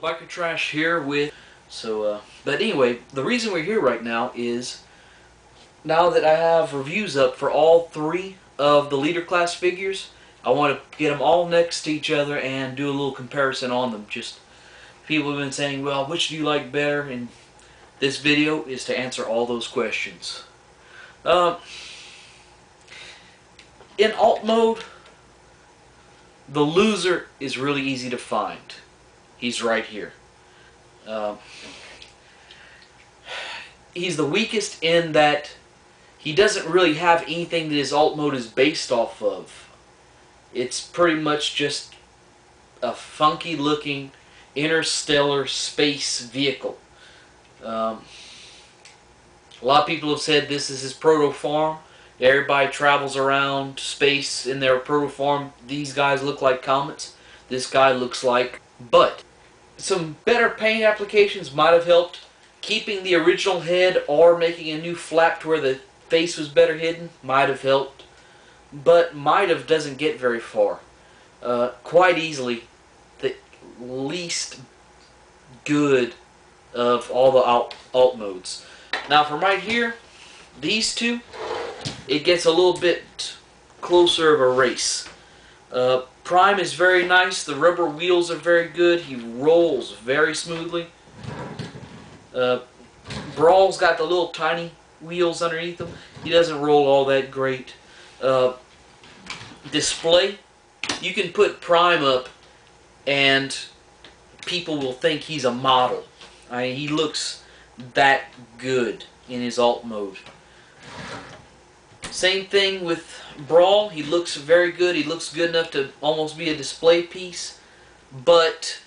Biker Trash here with but anyway, the reason we're here right now is now that I have reviews up for all three of the leader class figures, I want to get them all next to each other and do a little comparison on them. Just people have been saying, well, which do you like better? And this video is to answer all those questions. In alt mode, the loser is really easy to find. He's right here. He's the weakest in that he doesn't really have anything that his alt mode is based off of. It's pretty much just a funky looking interstellar space vehicle. A lot of people have said this is his proto form. Everybody travels around space in their proto form. These guys look like comets. This guy looks like... But some better paint applications might have helped. Keeping the original head or making a new flap to where the face was better hidden might have helped. But might have doesn't get very far. Quite easily the least good of all the alt modes. Now from right here, these two, it gets a little bit closer of a race. Prime is very nice. The rubber wheels are very good. He rolls very smoothly. Brawl's got the little tiny wheels underneath him. He doesn't roll all that great. Display, you can put Prime up and people will think he's a model. I mean, he looks that good in his alt mode. Same thing with Brawl. He looks very good. He looks good enough to almost be a display piece. But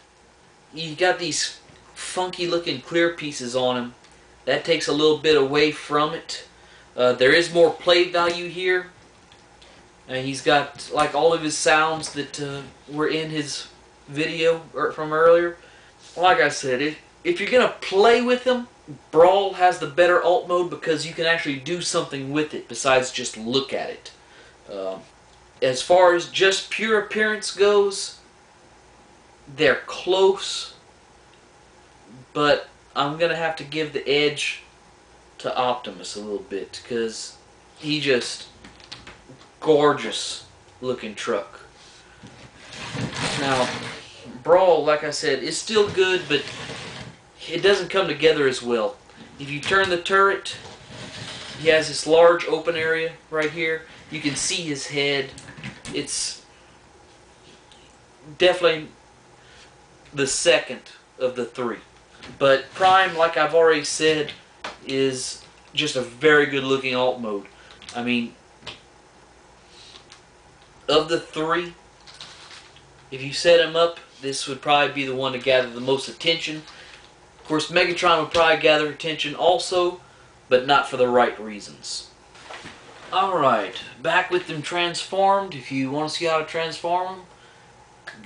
you got these funky looking clear pieces on him. That takes a little bit away from it. There is more play value here. He's got like all of his sounds that were in his video from earlier. Like I said, if you're going to play with him, Brawl has the better alt mode because you can actually do something with it besides just look at it. As far as just pure appearance goes, they're close, but I'm going to have to give the edge to Optimus a little bit because he just gorgeous looking truck. Now, Brawl, like I said, is still good, but it doesn't come together as well. If you turn the turret, he has this large open area right here. You can see his head. It's definitely the second of the three. But Prime, like I've already said, is just a very good looking alt mode. I mean, of the three, if you set him up, this would probably be the one to gather the most attention. Of course, Megatron would probably gather attention also, but not for the right reasons. Alright, back with them transformed. If you want to see how to transform them,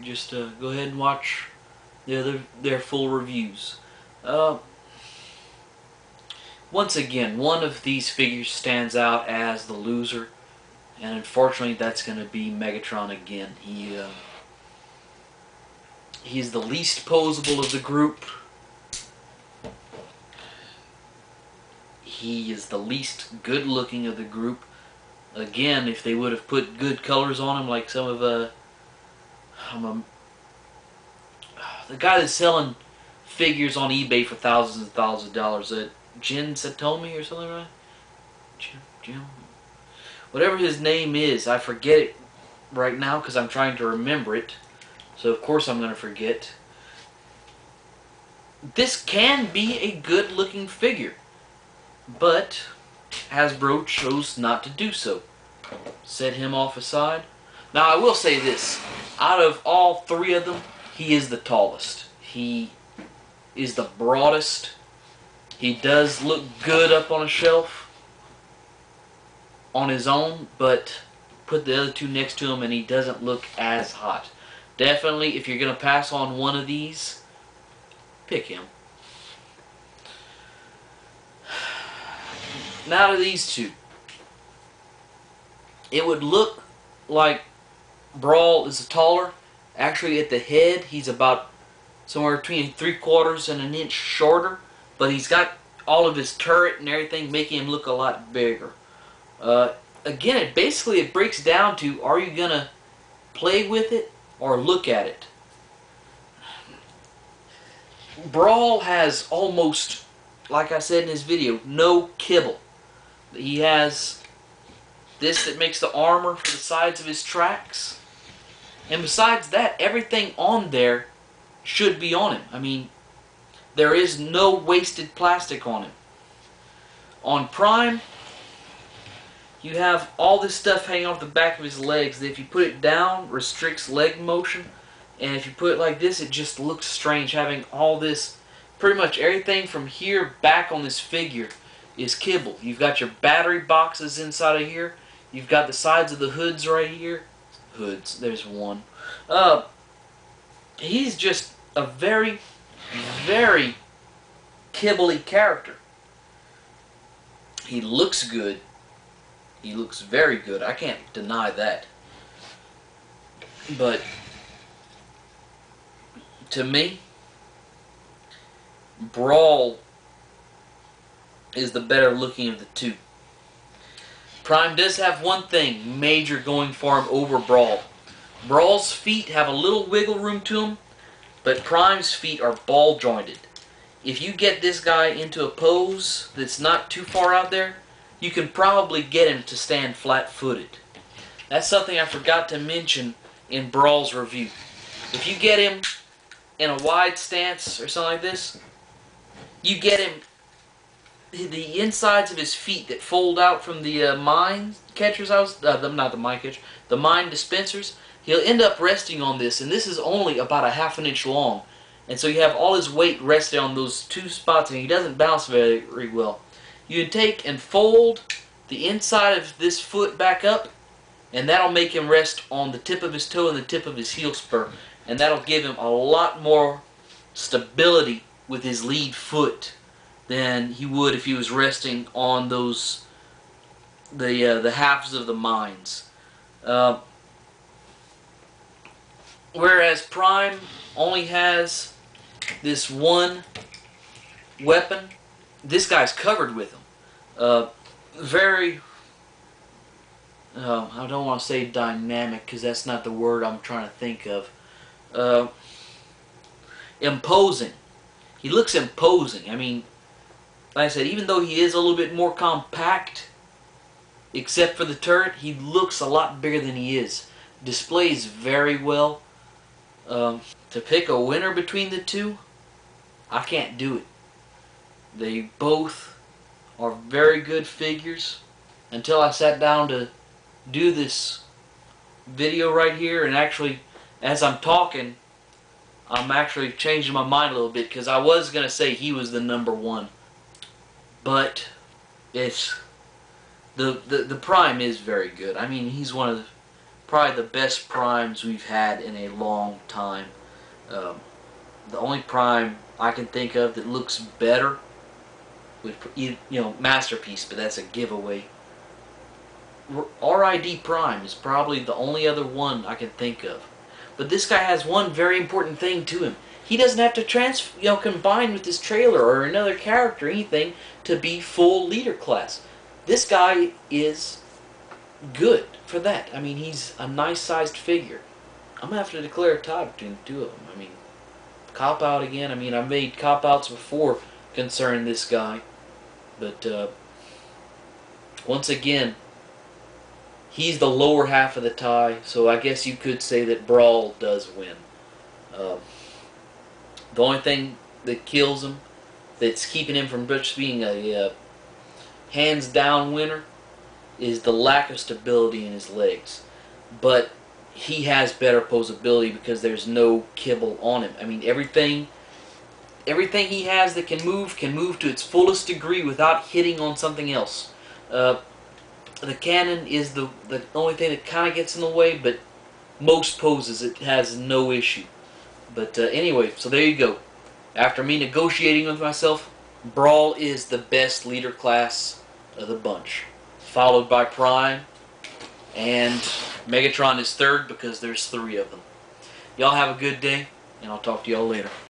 just go ahead and watch their full reviews. Once again, one of these figures stands out as the loser, and unfortunately that's going to be Megatron again. He's the least posable of the group. He is the least good looking of the group. Again, if they would have put good colors on him, like some of the guy that's selling figures on eBay for thousands and thousands of dollars, Jin Satomi or something, right? Jim, whatever his name is, I forget it right now because I'm trying to remember it. So of course I'm going to forget. This can be a good looking figure, but Hasbro chose not to do so. Set him off aside. Now I will say this, out of all three of them, he is the tallest. He is the broadest. He does look good up on a shelf on his own, but put the other two next to him and he doesn't look as hot. Definitely, if you're going to pass on one of these, pick him. Now to these two. It would look like Brawl is taller. Actually, at the head, he's about somewhere between 3/4 and an inch shorter, but he's got all of his turret and everything making him look a lot bigger. Again, it breaks down to, are you going to play with it or look at it? Brawl has almost, like I said in his video, no kibble. He has this that makes the armor for the sides of his tracks. And besides that, everything on there should be on him. I mean, there is no wasted plastic on him. On Prime, you have all this stuff hanging off the back of his legs that if you put it down, restricts leg motion. And if you put it like this, it just looks strange having all this, pretty much everything from here back on this figure is kibble. You've got your battery boxes inside of here. You've got the sides of the hoods right here. Hoods, there's one. He's just a very, very kibbly character. He looks good. He looks very good. I can't deny that. But to me, Brawl is the better looking of the two. Prime does have one thing major going for him over Brawl. Brawl's feet have a little wiggle room to them, but Prime's feet are ball jointed. If you get this guy into a pose that's not too far out there, you can probably get him to stand flat-footed. That's something I forgot to mention in Brawl's review. If you get him in a wide stance or something like this, you get him the insides of his feet that fold out from the mine catchers, not the mine catcher, the mine dispensers. He'll end up resting on this, and this is only about a ½ inch long. And so you have all his weight rested on those two spots, and he doesn't bounce very well. You can take and fold the inside of this foot back up, and that'll make him rest on the tip of his toe and the tip of his heel spur. And that'll give him a lot more stability with his lead foot than he would if he was resting on those the halves of the mines. Whereas Prime only has this one weapon, this guy's covered with them. Very, I don't want to say dynamic because that's not the word I'm trying to think of. Imposing. He looks imposing. I mean, like I said, even though he is a little bit more compact, except for the turret, he looks a lot bigger than he is. Displays very well. To pick a winner between the two, I can't do it. They both are very good figures. Until I sat down to do this video right here, and actually, as I'm talking, I'm actually changing my mind a little bit because I was going to say he was the #1. But it's the Prime is very good. I mean, he's one of probably the best Primes we've had in a long time. The only Prime I can think of that looks better with, Masterpiece, but that's a giveaway. RID Prime is probably the only other one I can think of. But this guy has one very important thing to him. He doesn't have to combine with this trailer or another character or anything to be full leader class. This guy is good for that. I mean, he's a nice sized figure. I'm going to have to declare a tie between the two of them. I mean, cop out again. I mean, I've made cop outs before concerning this guy. But once again, he's the lower half of the tie, so I guess you could say that Brawl does win. The only thing that kills him, that's keeping him from just being a hands-down winner, is the lack of stability in his legs. But he has better posability because there's no kibble on him. I mean, everything he has that can move to its fullest degree without hitting on something else. The cannon is the only thing that kind of gets in the way, but most poses it has no issue. But anyway, so there you go. After me negotiating with myself, Brawl is the best leader class of the bunch, followed by Prime, and Megatron is third because there's 3 of them. Y'all have a good day, and I'll talk to y'all later.